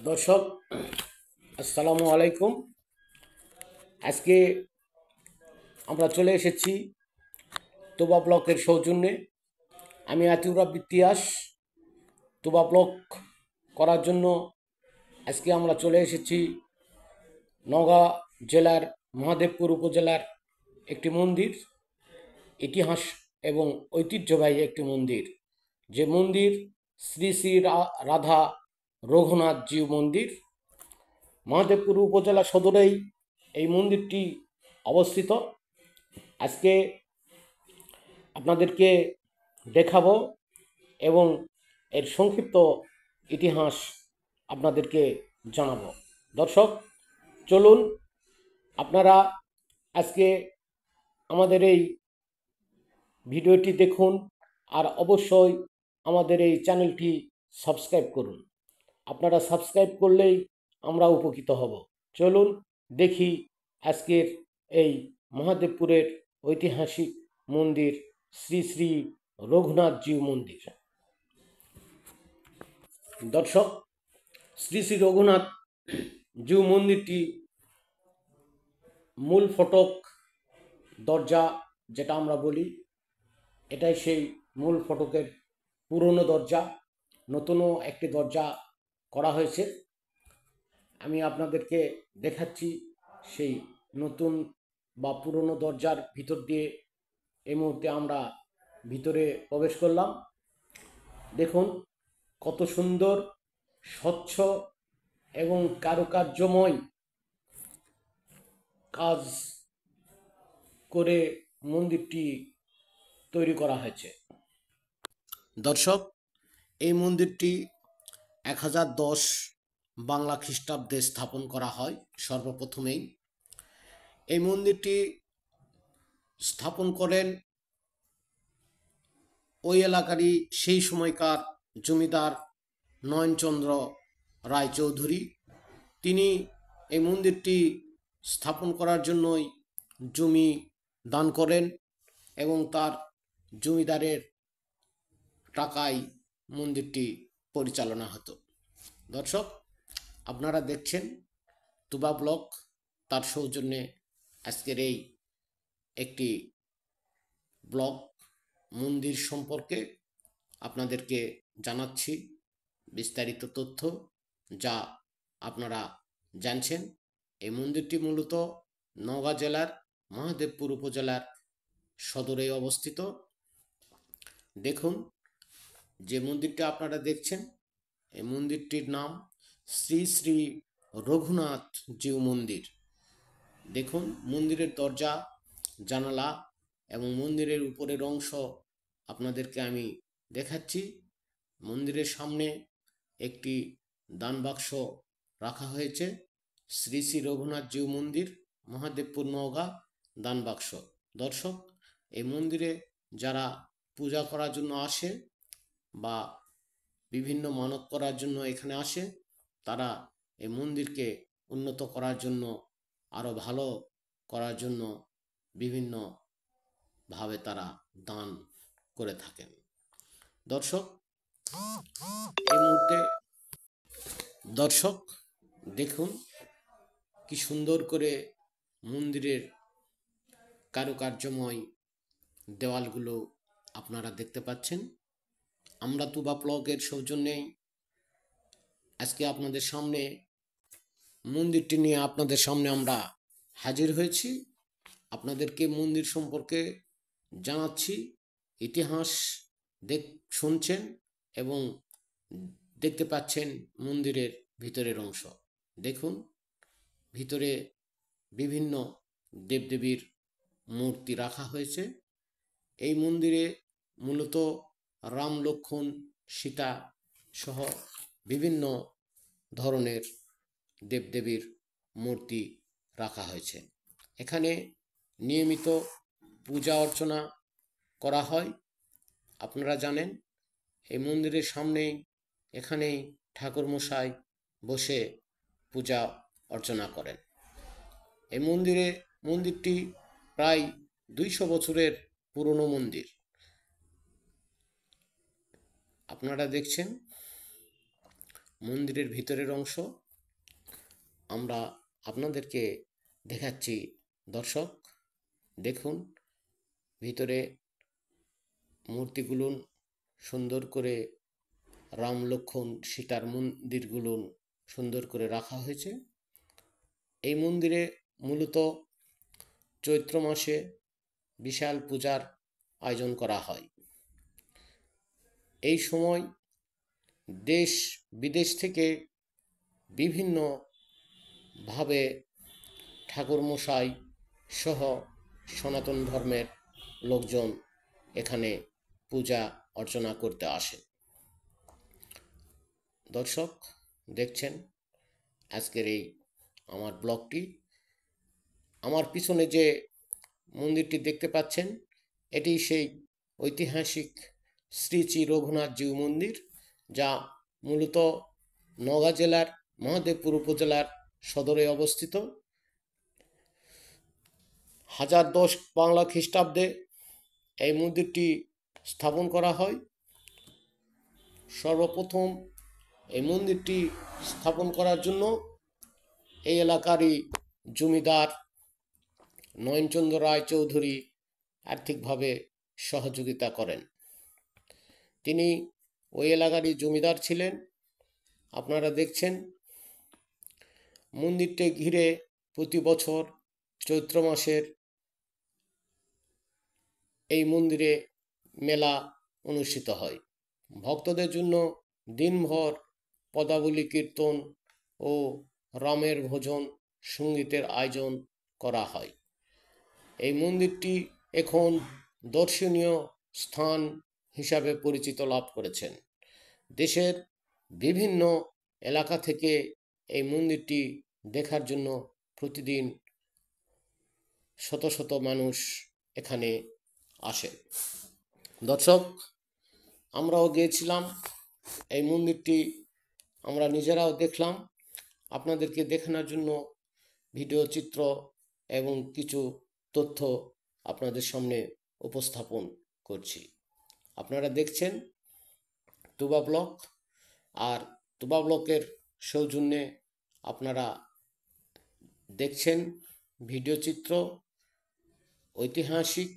দর্শক, আসসালামু আলাইকুম। আজকে আমরা চলে এসেছি তোবা ব্লকের সৌজন্যে। আমি আতিউর রাব্বি ইতিহাস। তোবা ব্লক করার জন্য আজকে আমরা চলে এসেছি নওগাঁ জেলার মহাদেবপুর উপজেলার একটি মন্দির, ইতিহাস এবং ঐতিহ্যবাহী একটি মন্দির। যে মন্দির শ্রী শ্রী রাধা রঘুনাথ জিউ মন্দির। মহাদেবপুর উপজেলা সদরেই এই মন্দিরটি অবস্থিত। আজকে আপনাদেরকে দেখাবো এবং এর সংক্ষিপ্ত ইতিহাস আপনাদেরকে জানাবো। দর্শক, চলুন আপনারা আজকে আমাদের এই ভিডিওটি দেখুন, আর অবশ্যই আমাদের এই চ্যানেলটি সাবস্ক্রাইব করুন। আপনারা সাবস্ক্রাইব করলেই আমরা উপকৃত হব। চলুন দেখি আজকের এই মহাদেবপুরের ঐতিহাসিক মন্দির শ্রী শ্রী রঘুনাথ জিউ মন্দির। দর্শক, শ্রী শ্রী রঘুনাথ জিউ মন্দিরটি মূল ফটক দরজা যেটা আমরা বলি, এটাই সেই মূল ফটকের পুরনো দরজা। নতুনও একটি দরজা করা হয়েছে। আমি আপনাদেরকে দেখাচ্ছি সেই নতুন বা পুরনো দরজার ভিতর দিয়ে এই মুহূর্তে আমরা ভিতরে প্রবেশ করলাম। দেখুন কত সুন্দর, স্বচ্ছ এবং কারুকার্যময় কাজ করে মন্দিরটি তৈরি করা হয়েছে। দর্শক, এই মন্দিরটি 1010 বাংলা খ্রিস্টাব্দে স্থাপন করা হয় সর্বপ্রথমেই। এই মন্দিরটি স্থাপন করেন ওই এলাকারই সেই সময়কার জমিদার নয়নচন্দ্র রায়চৌধুরী। তিনি এই মন্দিরটি স্থাপন করার জন্যই জমি দান করেন এবং তার জমিদারের টাকায় মন্দিরটি পরিচালনা হতো। দর্শক, আপনারা দেখছেন তোবা ব্লক, তার সৌজন্যে আজকের এই একটি ব্লগ মন্দির সম্পর্কে আপনাদেরকে জানাচ্ছি বিস্তারিত তথ্য, যা আপনারা জানছেন। এই মন্দিরটি মূলত নওগাঁ জেলার মহাদেবপুর উপজেলার সদরে অবস্থিত। দেখুন, যে মন্দিরটা আপনারা দেখছেন, এই মন্দিরটির নাম শ্রী শ্রী রঘুনাথ জিউ মন্দির। দেখুন, মন্দিরের দরজা, জানালা এবং মন্দিরের উপরের অংশ আপনাদেরকে আমি দেখাচ্ছি। মন্দিরের সামনে একটি দান বাক্স রাখা হয়েছে। শ্রী শ্রী রঘুনাথ জিউ মন্দির, মহাদেবপুর, নওগাঁ, দান বাক্স। দর্শক, এই মন্দিরে যারা পূজা করার জন্য আসে বা বিভিন্ন মানত করার জন্য এখানে আসে, তারা এই মন্দিরকে উন্নত করার জন্য, আরও ভালো করার জন্য বিভিন্নভাবে তারা দান করে থাকেন। দর্শক, এই মুহূর্তে দেখুন কি সুন্দর করে মন্দিরের কারুকার্যময় দেওয়ালগুলো আপনারা দেখতে পাচ্ছেন। আমরা তোবা ব্লগের সৌজন্যেই আজকে আপনাদের সামনে মন্দিরটি নিয়ে আপনাদের সামনে আমরা হাজির হয়েছি। আপনাদেরকে মন্দির সম্পর্কে জানাচ্ছি, ইতিহাস শুনছেন এবং দেখতে পাচ্ছেন মন্দিরের ভিতরের অংশ। দেখুন, ভিতরে বিভিন্ন দেবদেবীর মূর্তি রাখা হয়েছে। এই মন্দিরে মূলত রাম, লক্ষ্মণ, সীতা সহ বিভিন্ন ধরনের দেবদেবীর মূর্তি রাখা হয়েছে। এখানে নিয়মিত পূজা অর্চনা করা হয়। আপনারা জানেন, এই মন্দিরের সামনেই এখানেই ঠাকুরমশাই বসে পূজা অর্চনা করেন। এই মন্দিরটি প্রায় 200 বছরের পুরনো মন্দির। আপনারা দেখছেন মন্দিরের ভিতরের অংশ আমরা আপনাদেরকে দেখাচ্ছি। দর্শক দেখুন, ভিতরে মূর্তিগুলো সুন্দর করে, রাম লক্ষ্মণ সীতার মন্দিরগুলো সুন্দর করে রাখা হয়েছে। এই মন্দিরে মূলত চৈত্র মাসে বিশাল পূজার আয়োজন করা হয়। এই সময় দেশ বিদেশ থেকে বিভিন্নভাবে ঠাকুরমশাই সহ সনাতন ধর্মের লোকজন এখানে পূজা অর্চনা করতে আসে। দর্শক দেখছেন আজকের এই আমার ব্লগটি। আমার পিছনে যে মন্দিরটি দেখতে পাচ্ছেন, এটি সেই ঐতিহাসিক শ্রী শ্রী রঘুনাথজিউ মন্দির, যা মূলত নওগাঁ জেলার মহাদেবপুর উপজেলার সদরে অবস্থিত। 1010 বাংলা খ্রিস্টাব্দে এই মন্দিরটি স্থাপন করা হয়। সর্বপ্রথম এই মন্দিরটি স্থাপন করার জন্য এই এলাকারই জমিদার নয়নচন্দ্র রায় চৌধুরী আর্থিকভাবে সহযোগিতা করেন। তিনি ওই এলাকারই জমিদার ছিলেন। আপনারা দেখছেন মন্দিরটি ঘিরে প্রতি বছর চৈত্র মাসের এই মন্দিরে মেলা অনুষ্ঠিত হয়। ভক্তদের জন্য দিনভর পদাবলী কীর্তন ও রামের ভজন সঙ্গীতের আয়োজন করা হয়। এই মন্দিরটি এখন দর্শনীয় স্থান হিসাবে পরিচিত লাভ করেছেন। দেশের বিভিন্ন এলাকা থেকে এই মন্দিরটি দেখার জন্য প্রতিদিন শত শত মানুষ এখানে আসে। দর্শক, আমরাও গিয়েছিলাম, এই মন্দিরটি আমরা নিজেরাও দেখলাম। আপনাদেরকে দেখানোর জন্য ভিডিও চিত্র এবং কিছু তথ্য আপনাদের সামনে উপস্থাপন করছি। আপনারা দেখছেন তুবা ব্লক, আর তুবা ব্লকের সৌজন্যে আপনারা দেখছেন ভিডিও চিত্র। ঐতিহাসিক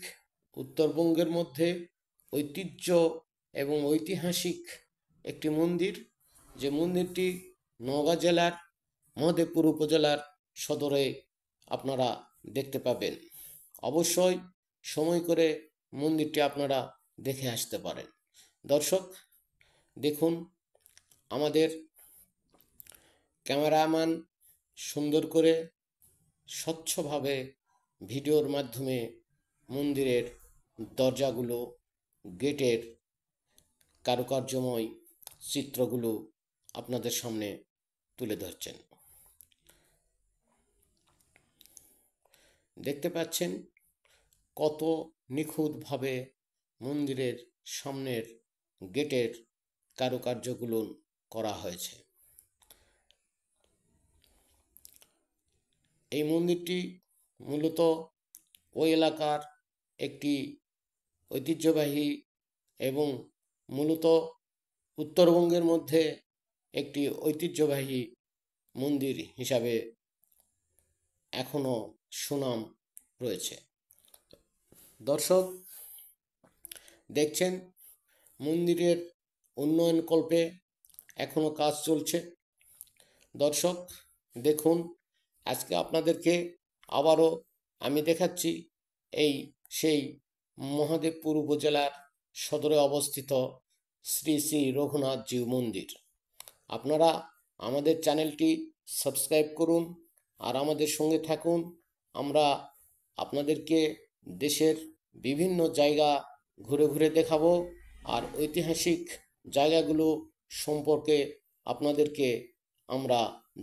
উত্তরবঙ্গের মধ্যে ঐতিহ্য এবং ঐতিহাসিক একটি মন্দির, যে মন্দিরটি নওগাঁ জেলার মহাদেবপুর উপজেলার সদরে আপনারা দেখতে পাবেন। অবশ্যই সময় করে মন্দিরটি আপনারা দেখে আসতে পারেন। দর্শক দেখুন, আমাদের ক্যামেরাম্যান সুন্দর করে স্বচ্ছভাবে ভিডিওর মাধ্যমে মন্দিরের দরজাগুলো, গেটের কারুকার্যময় চিত্রগুলো আপনাদের সামনে তুলে ধরছেন। দেখতে পাচ্ছেন কত নিখুঁতভাবে মন্দিরের সামনের গেটের কারুকার্যগুলো করা হয়েছে। এই মন্দিরটি মূলত ওই এলাকার একটি ঐতিহ্যবাহী এবং মূলত উত্তরবঙ্গের মধ্যে একটি ঐতিহ্যবাহী মন্দির হিসাবে এখনো সুনাম রয়েছে। দর্শক দেখছেন মন্দিরের উন্নয়নকল্পে এখনো কাজ চলছে। দর্শক দেখুন, আজকে আপনাদেরকে আবারও আমি দেখাচ্ছি এই সেই মহাদেবপুর উপজেলার সদরে অবস্থিত শ্রী শ্রী রঘুনাথজিউ মন্দির। আপনারা আমাদের চ্যানেলটি সাবস্ক্রাইব করুন আর আমাদের সঙ্গে থাকুন। আমরা আপনাদেরকে দেশের বিভিন্ন জায়গা ঘুরে ঘুরে দেখাবো, আর ঐতিহাসিক জায়গাগুলো সম্পর্কে আপনাদেরকে আমরা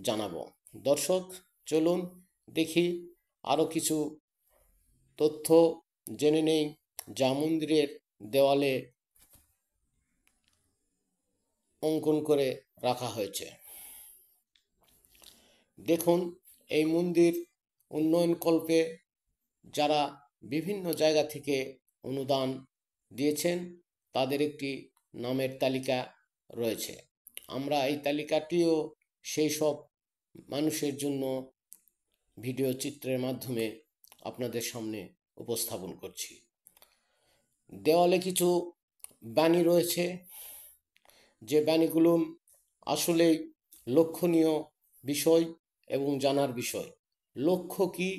জানাবো। দর্শক চলুন দেখি আরও কিছু তথ্য জেনে নেই, যা মন্দিরের দেওয়ালে অঙ্কন করে রাখা হয়েছে। দেখুন, এই মন্দির উন্নয়নকল্পে যারা বিভিন্ন জায়গা থেকে অনুদান দিয়েছেন তাদের একটি নামের তালিকা রয়েছে। আমরা এই তালিকাটিও সেই সব মানুষের জন্য ভিডিও চিত্রের মাধ্যমে আপনাদের সামনে উপস্থাপন করছি। দেওয়ালে কিছু বাণী রয়েছে, যে বাণীগুলো আসলেই লক্ষণীয় বিষয় এবং জানার বিষয়। লক্ষ্য কি?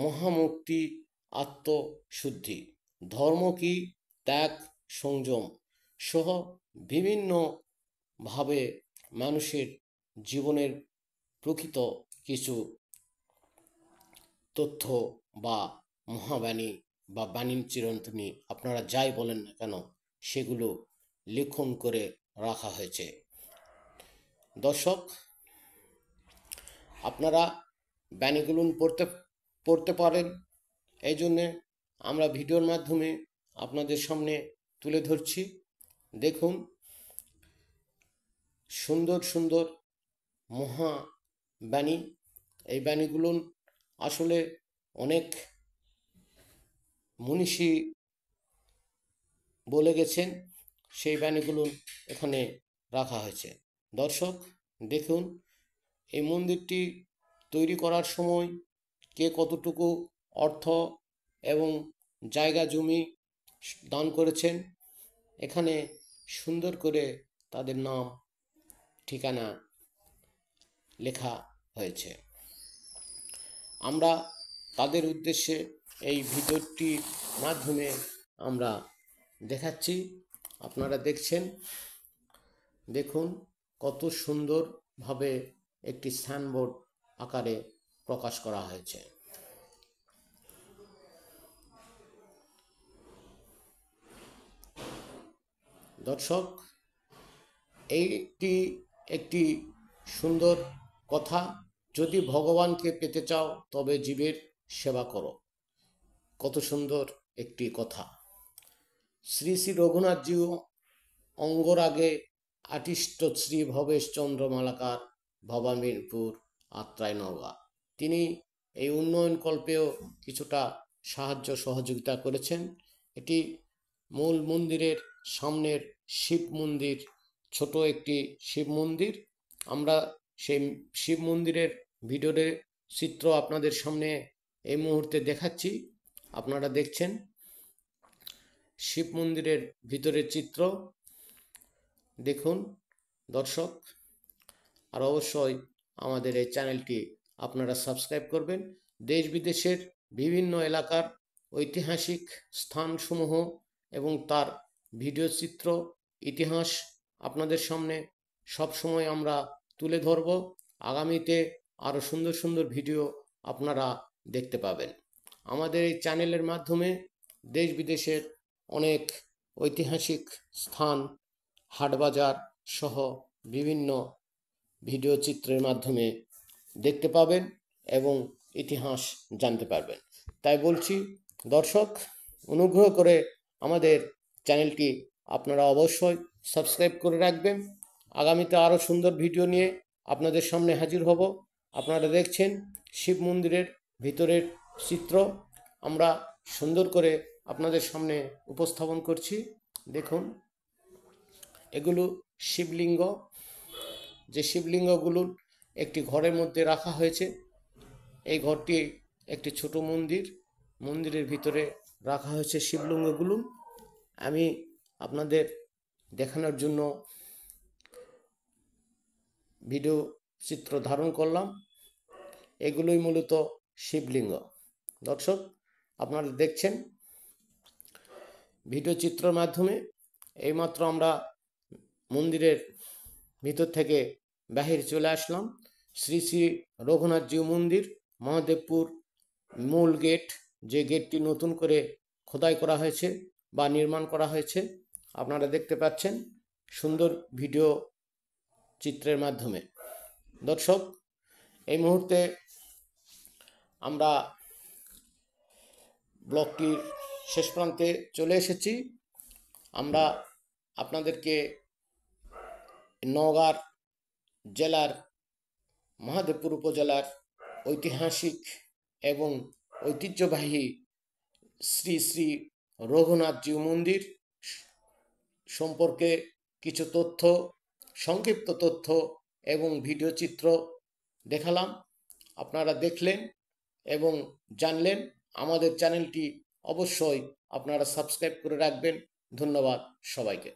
মহামুক্তি, আত্মশুদ্ধি। ধর্ম কি? ত্যাগ, সংযম সহ বিভিন্নভাবে মানুষের জীবনের প্রকৃত কিছু তথ্য বা মহাবাণী বা বাণীর চিরন্তনী আপনারা যাই বলেন না কেন, সেগুলো লিখন করে রাখা হয়েছে। দর্শক, আপনারা বাণীগুলো পড়তে পারেন, এই জন্যে আমরা ভিডিওর মাধ্যমে আপনাদের সামনে তুলে ধরছি। দেখুন, সুন্দর সুন্দর মহা বাণী। এই বাণীগুলো আসলে অনেক মনীষী বলে গেছেন, সেই বাণীগুলো এখানে রাখা হয়েছে। দর্শক দেখুন, এই মন্দিরটি তৈরি করার সময় কে কতটুকু অর্থ এবং জায়গা জমি দান করেছেন, এখানে সুন্দর করে তাদের নাম ঠিকানা লেখা হয়েছে। আমরা তাদের উদ্দেশ্যে এই ভিডিওটির মাধ্যমে আমরা দেখাচ্ছি, আপনারা দেখছেন। দেখুন কত সুন্দরভাবে একটি সাইনবোর্ড আকারে প্রকাশ করা হয়েছে। দর্শক, এইটি একটি সুন্দর কথা। যদি ভগবানকে পেতে চাও তবে জীবের সেবা করো। কত সুন্দর একটি কথা। শ্রী শ্রী রঘুনাথজিও অঙ্গরাগে আটিষ্ট শ্রী ভবেশ চন্দ্র মালাকার ভবানীপুর আত্রাই নওগাঁ। তিনি এই উন্নয়ন কল্পেও কিছুটা সাহায্য সহযোগিতা করেছেন। এটি মূল মন্দিরের সামনের শিব মন্দির, ছোট একটি শিব মন্দির। আমরা সেই শিব মন্দিরের ভিডিওর চিত্র আপনাদের সামনে এই মুহূর্তে দেখাচ্ছি। আপনারা দেখছেন শিব মন্দিরের ভিতরের চিত্র। দেখুন দর্শক, আর অবশ্যই আমাদের এই চ্যানেলটি আপনারা সাবস্ক্রাইব করবেন। দেশ বিদেশের বিভিন্ন এলাকার ঐতিহাসিক স্থানসমূহ এবং তার ভিডিও চিত্র, ইতিহাস আপনাদের সামনে সবসময় আমরা তুলে ধরব। আগামীতে আরও সুন্দর সুন্দর ভিডিও আপনারা দেখতে পাবেন। আমাদের এই চ্যানেলের মাধ্যমে দেশ বিদেশের অনেক ঐতিহাসিক স্থান, হাটবাজার সহ বিভিন্ন ভিডিও চিত্রের মাধ্যমে দেখতে পাবেন এবং ইতিহাস জানতে পারবেন। তাই বলছি দর্শক, অনুগ্রহ করে আমাদের চ্যানেলটি আপনারা অবশ্যই সাবস্ক্রাইব করে রাখবেন। আগামীতে আরও সুন্দর ভিডিও নিয়ে আপনাদের সামনে হাজির হব। আপনারা দেখছেন শিব মন্দিরের ভিতরের চিত্র আমরা সুন্দর করে আপনাদের সামনে উপস্থাপন করছি। দেখুন, এগুলো শিবলিঙ্গ, যে শিবলিঙ্গগুলো একটি ঘরের মধ্যে রাখা হয়েছে। এই ঘরটি একটি ছোট মন্দির, মন্দিরের ভিতরে রাখা হয়েছে শিবলিঙ্গগুলো। আমি আপনাদের দেখানোর জন্য ভিডিও চিত্র ধারণ করলাম। এগুলোই মূলত শিবলিঙ্গ। দর্শক, আপনারা দেখছেন ভিডিও চিত্রের মাধ্যমে। এইমাত্র আমরা মন্দিরের ভিতর থেকে বাহির চলে আসলাম। শ্রী শ্রী রঘুনাথজিউ মন্দির, মহাদেবপুর মূল গেট, যে গেটটি নতুন করে খোদাই করা হয়েছে বা নির্মাণ করা হয়েছে, আপনারা দেখতে পাচ্ছেন সুন্দর ভিডিও চিত্রের মাধ্যমে। দর্শক, এই মুহূর্তে আমরা ব্লগটির শেষ প্রান্তে চলে এসেছি। আমরা আপনাদেরকে নওগাঁ জেলার মহাদেবপুর উপজেলার ঐতিহাসিক এবং ঐতিহ্যবাহী শ্রী শ্রী রঘুনাথজিউ মন্দির সম্পর্কে কিছু তথ্য সংক্ষিপ্ত তথ্য এবং ভিডিও চিত্র দেখালাম। আপনারা দেখলেন এবং জানলেন। আমাদের চ্যানেলটি অবশ্যই আপনারা সাবস্ক্রাইব করে রাখবেন। ধন্যবাদ সবাইকে।